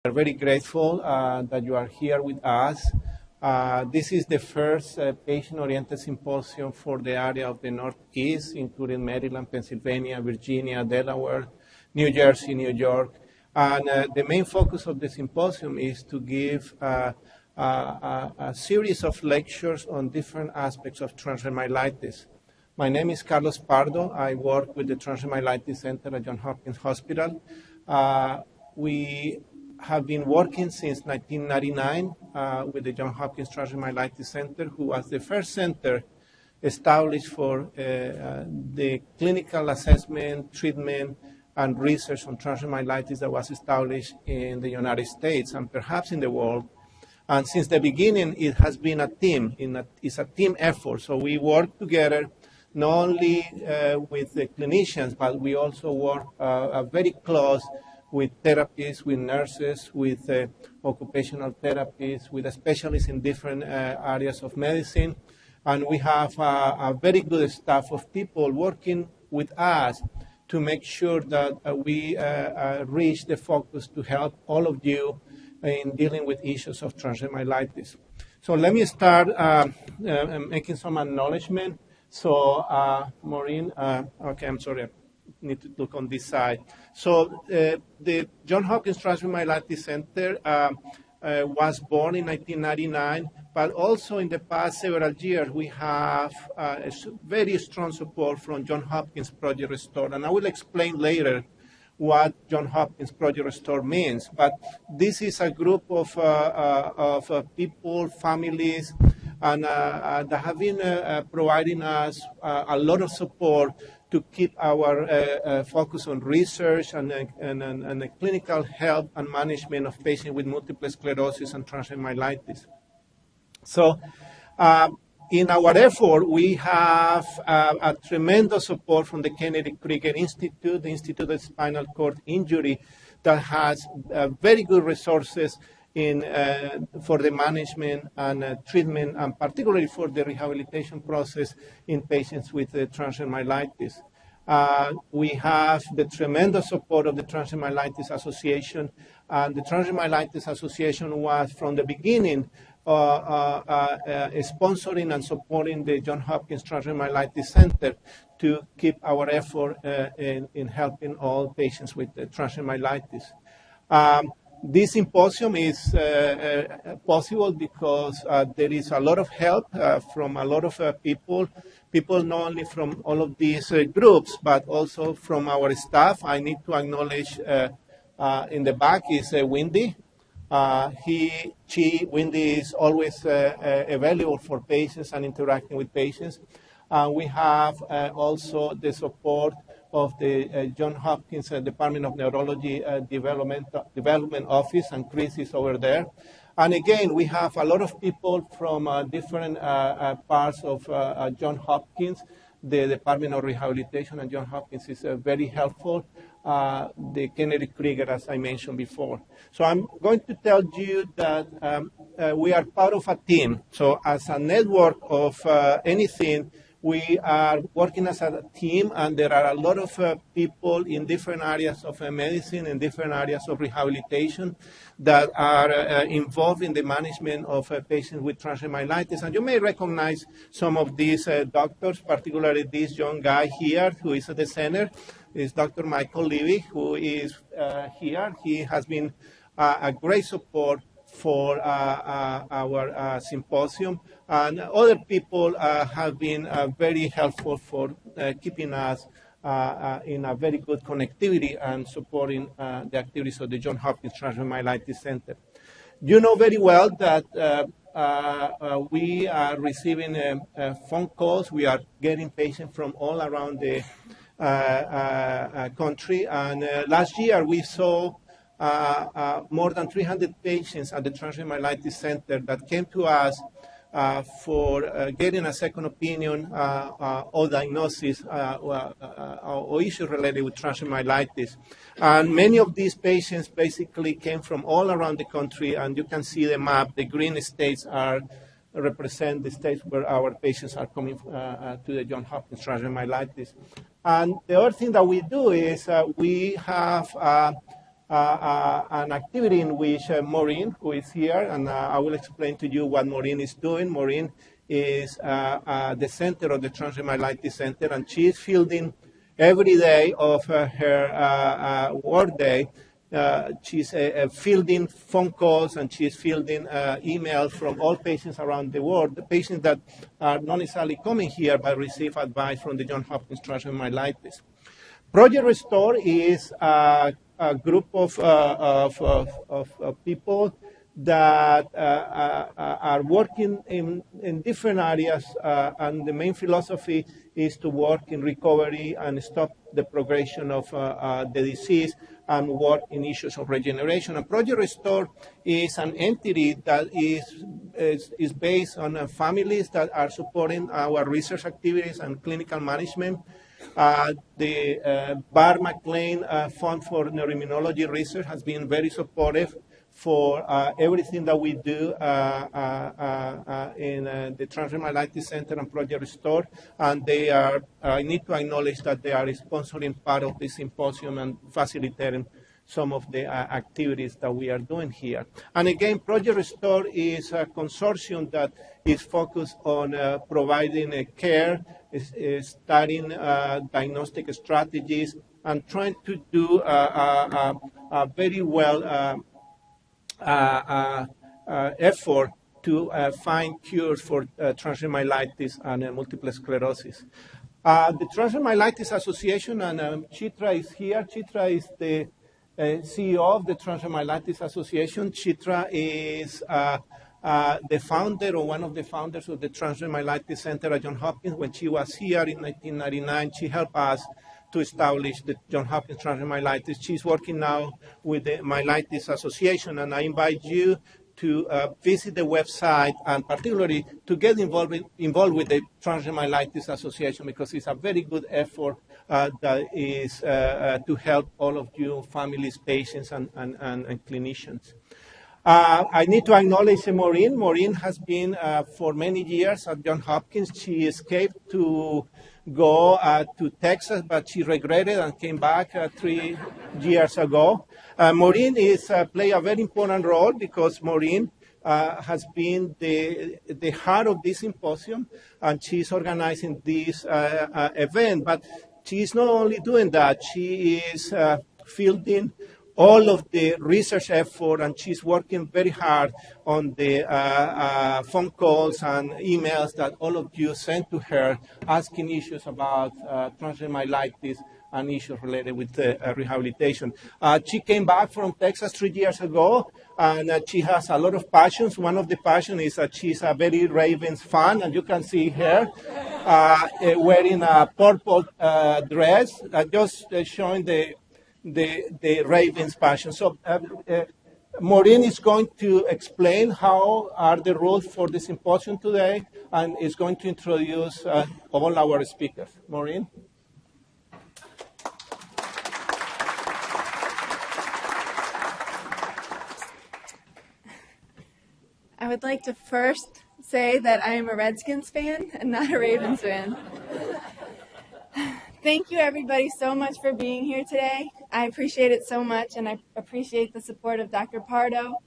We're very grateful that you are here with us. This is the first patient-oriented symposium for the area of the Northeast, including Maryland, Pennsylvania, Virginia, Delaware, New Jersey, New York. And the main focus of the symposium is to give a series of lectures on different aspects of transverse myelitis. My name is Carlos Pardo. I work with the Transverse Myelitis Center at Johns Hopkins Hospital. We have been working since 1999 with the Johns Hopkins Transverse Myelitis Center, who was the first center established for the clinical assessment, treatment, and research on transverse myelitis that was established in the United States and perhaps in the world. And since the beginning, it has been a team. It's a team effort. So we work together not only with the clinicians, but we also work very close with therapists, with nurses, with occupational therapists, with specialists in different areas of medicine. And we have a very good staff of people working with us to make sure that we reach the focus to help all of you in dealing with issues of transverse myelitis. So let me start making some acknowledgement. So, Maureen, okay, I'm sorry, I need to look on this side. So, the Johns Hopkins Transverse Myelitis Center was born in 1999, but also in the past several years, we have very strong support from Johns Hopkins Project Restore, and I will explain later what Johns Hopkins Project Restore means. But this is a group of people, families, and that have been providing us a lot of support to keep our focus on research and the clinical help and management of patients with multiple sclerosis and transverse myelitis. So in our effort, we have a tremendous support from the Kennedy Krieger Institute, the Institute of Spinal Cord Injury, that has very good resources for the management and treatment, and particularly for the rehabilitation process in patients with transverse myelitis. We have the tremendous support of the Transverse Myelitis Association, and the Transverse Myelitis Association was from the beginning sponsoring and supporting the Johns Hopkins Transverse Myelitis Center to keep our effort in helping all patients with transverse myelitis. This symposium is possible because there is a lot of help from a lot of people not only from all of these groups, but also from our staff. I need to acknowledge in the back is Wendy. Wendy is always available for patients and interacting with patients. We have also the support of the Johns Hopkins Department of Neurology Development Office, and Chris is over there. And again, we have a lot of people from different parts of Johns Hopkins. The Department of Rehabilitation at Johns Hopkins is very helpful. The Kennedy Krieger, as I mentioned before. So I'm going to tell you that we are part of a team. So as a network of anything, we are working as a team, and there are a lot of people in different areas of medicine and different areas of rehabilitation that are involved in the management of patients with transverse myelitis. And you may recognize some of these doctors, particularly this young guy here who is at the center, is Dr. Michael Levy, who is here. He has been a great support for our symposium, and other people have been very helpful for keeping us in a very good connectivity and supporting the activities of the Johns Hopkins Transverse Myelitis Center. You know very well that we are receiving phone calls. We are getting patients from all around the country, and last year we saw more than 300 patients at the Transverse Myelitis Center that came to us for getting a second opinion or diagnosis or issues related with transverse myelitis. And many of these patients basically came from all around the country, and you can see the map. The green states represent the states where our patients are coming to the Johns Hopkins Transverse Myelitis. And the other thing that we do is we have an activity in which Maureen, who is here, and I will explain to you what Maureen is doing. Maureen is the center of the Transverse Myelitis Center, and she is fielding every day of her work day. She's fielding phone calls, and she's fielding emails from all patients around the world, the patients that are not necessarily coming here but receive advice from the Johns Hopkins Transverse Myelitis. Project Restore is a group of people that are working in different areas, and the main philosophy is to work in recovery and stop the progression of the disease and work in issues of regeneration. And Project Restore is an entity that is based on families that are supporting our research activities and clinical management. The Barr McLean Fund for Neuroimmunology Research has been very supportive for everything that we do in the Transverse Myelitis Center and Project Restore, and they are, I need to acknowledge that they are sponsoring part of the symposium and facilitating some of the activities that we are doing here. And again, Project Restore is a consortium that is focused on providing care, studying diagnostic strategies, and trying to do a very well effort to find cures for transverse myelitis and multiple sclerosis. The Transverse Myelitis Association, and Chitra is here. Chitra is the CEO of the Transverse Myelitis Association. Chitra is the founder, or one of the founders of the Transverse Myelitis Center at Johns Hopkins. When she was here in 1999, she helped us to establish the Johns Hopkins Transverse Myelitis. She's working now with the Myelitis Association, and I invite you to visit the website, and particularly to get involved with the Transverse Myelitis Association, because it's a very good effort that is to help all of you, families, patients, and clinicians. I need to acknowledge Maureen. Maureen has been for many years at Johns Hopkins. She escaped to go to Texas, but she regretted and came back 3 years ago. Maureen is play a very important role, because Maureen has been the heart of this symposium, and she's organizing this event. But she's not only doing that, she is fielding all of the research effort, and she's working very hard on the phone calls and emails that all of you send to her, asking issues about transverse myelitis and issues related with rehabilitation. She came back from Texas 3 years ago, and she has a lot of passions. One of the passions is that she's a very Ravens fan, and you can see her wearing a purple dress, just showing the Ravens passion. So Maureen is going to explain how are the rules for the symposium today, and is going to introduce all our speakers. Maureen? I would like to first say that I am a Redskins fan and not a Ravens fan. Thank you, everybody, so much for being here today. I appreciate it so much, and I appreciate the support of Dr. Pardo,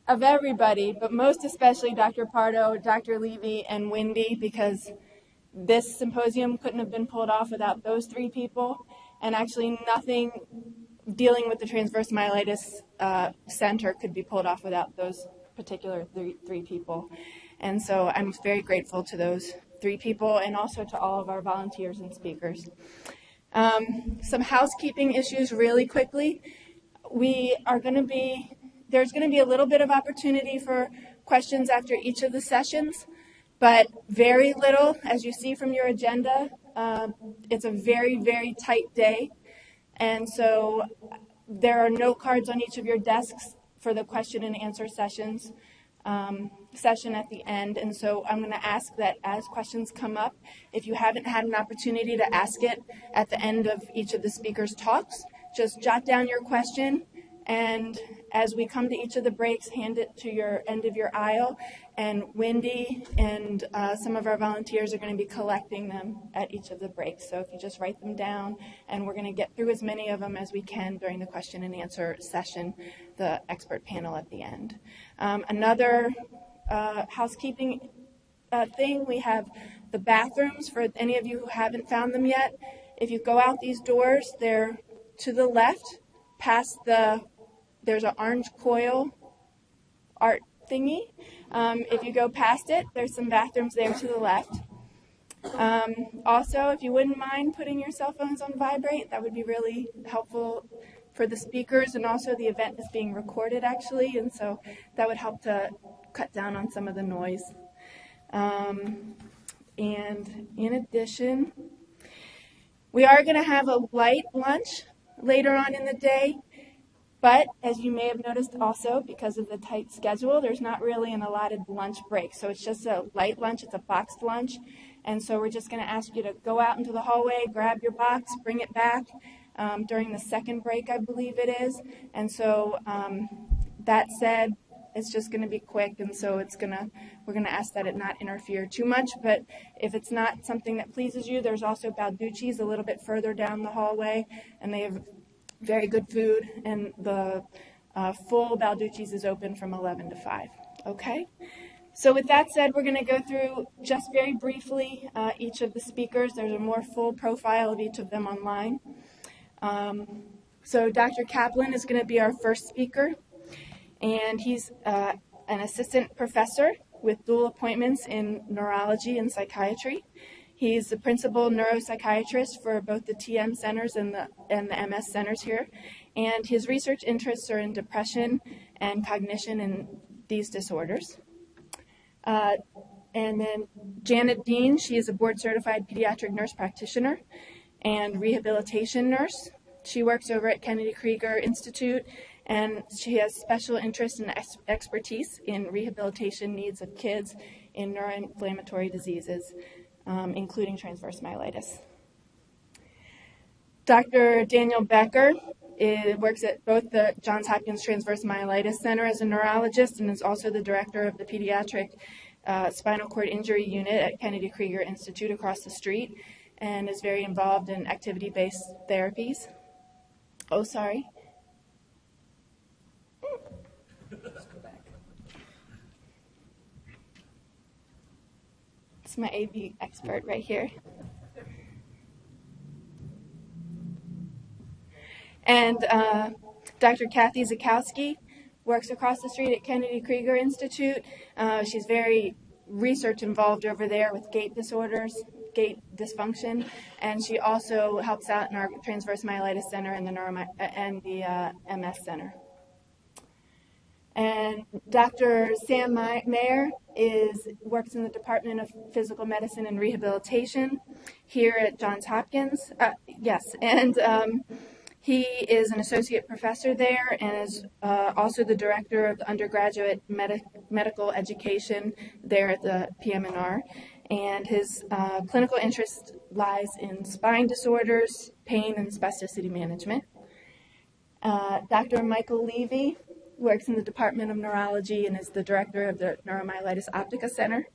of everybody, but most especially Dr. Pardo, Dr. Levy, and Wendy, because this symposium couldn't have been pulled off without those 3 people, and actually nothing dealing with the Transverse Myelitis Center could be pulled off without those particular three people. And so I'm very grateful to those 3 people, and also to all of our volunteers and speakers. Some housekeeping issues really quickly. There's going to be a little bit of opportunity for questions after each of the sessions, but very little, as you see from your agenda. It's a very, very tight day, and so there are note cards on each of your desks for the question and answer session at the end. And so I'm going to ask that as questions come up, if you haven't had an opportunity to ask it at the end of each of the speakers' talks, just jot down your question And as we come to each of the breaks, hand it to your end of your aisle, and Wendy and some of our volunteers are going to be collecting them at each of the breaks. So if you just write them down, and we're going to get through as many of them as we can during the question and answer session, the expert panel at the end. Another housekeeping thing, we have the bathrooms for any of you who haven't found them yet. If you go out these doors, they're to the left, past there's an orange coil art thingy. If you go past it, there's some bathrooms there to the left. Also, if you wouldn't mind putting your cell phones on vibrate, that would be really helpful for the speakers, and also the event is being recorded actually, and so that would help to cut down on some of the noise. And in addition, we are going to have a light lunch later on in the day, but as you may have noticed also, because of the tight schedule, there's not really an allotted lunch break. So it's just a light lunch, it's a boxed lunch. And so we're just going to ask you to go out into the hallway, grab your box, bring it back during the second break, I believe it is. And so that said, it's just going to be quick, and so we're going to ask that it not interfere too much. But if it's not something that pleases you, there's also Balducci's a little bit further down the hallway, and they have very good food, and the full Balducci's is open from 11 to 5. Okay? So with that said, we're going to go through just very briefly each of the speakers. There's a more full profile of each of them online. So Dr. Kaplan is going to be our first speaker. And he's an assistant professor with dual appointments in neurology and psychiatry. He's the principal neuropsychiatrist for both the TM centers and the MS centers here. And his research interests are in depression and cognition and these disorders. And then Janet Dean, she is a board-certified pediatric nurse practitioner and rehabilitation nurse. She works over at Kennedy Krieger Institute, and she has special interest and expertise in rehabilitation needs of kids in neuroinflammatory diseases, including transverse myelitis. Dr. Daniel Becker works at both the Johns Hopkins Transverse Myelitis Center as a neurologist, and is also the director of the pediatric spinal cord injury unit at Kennedy Krieger Institute across the street, and is very involved in activity-based therapies. Oh, sorry. Let's go back. It's my AV expert right here. And Dr. Kathy Zakowski works across the street at Kennedy Krieger Institute. She's very research involved over there with gait disorders, gait dysfunction, and she also helps out in our Transverse Myelitis Center and the MS Center. And Dr. Sam Mayer works in the Department of Physical Medicine and Rehabilitation here at Johns Hopkins. He is an associate professor there, and is also the director of the undergraduate medical education there at the PM&R. And his clinical interest lies in spine disorders, pain, and spasticity management. Dr. Michael Levy works in the Department of Neurology and is the director of the Neuromyelitis Optica Center.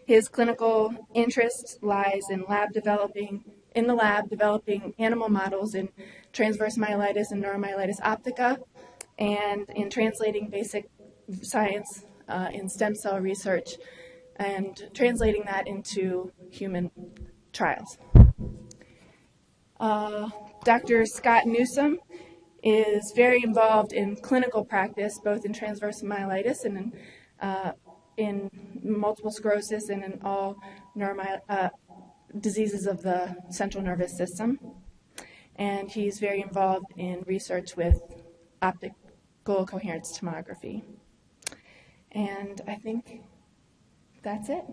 His clinical interest lies in developing animal models in transverse myelitis and neuromyelitis optica, and in translating basic science in stem cell research and translating that into human trials. Dr. Scott Newsom is very involved in clinical practice, both in transverse myelitis and in multiple sclerosis and in all diseases of the central nervous system. And he's very involved in research with optical coherence tomography. And I think that's it.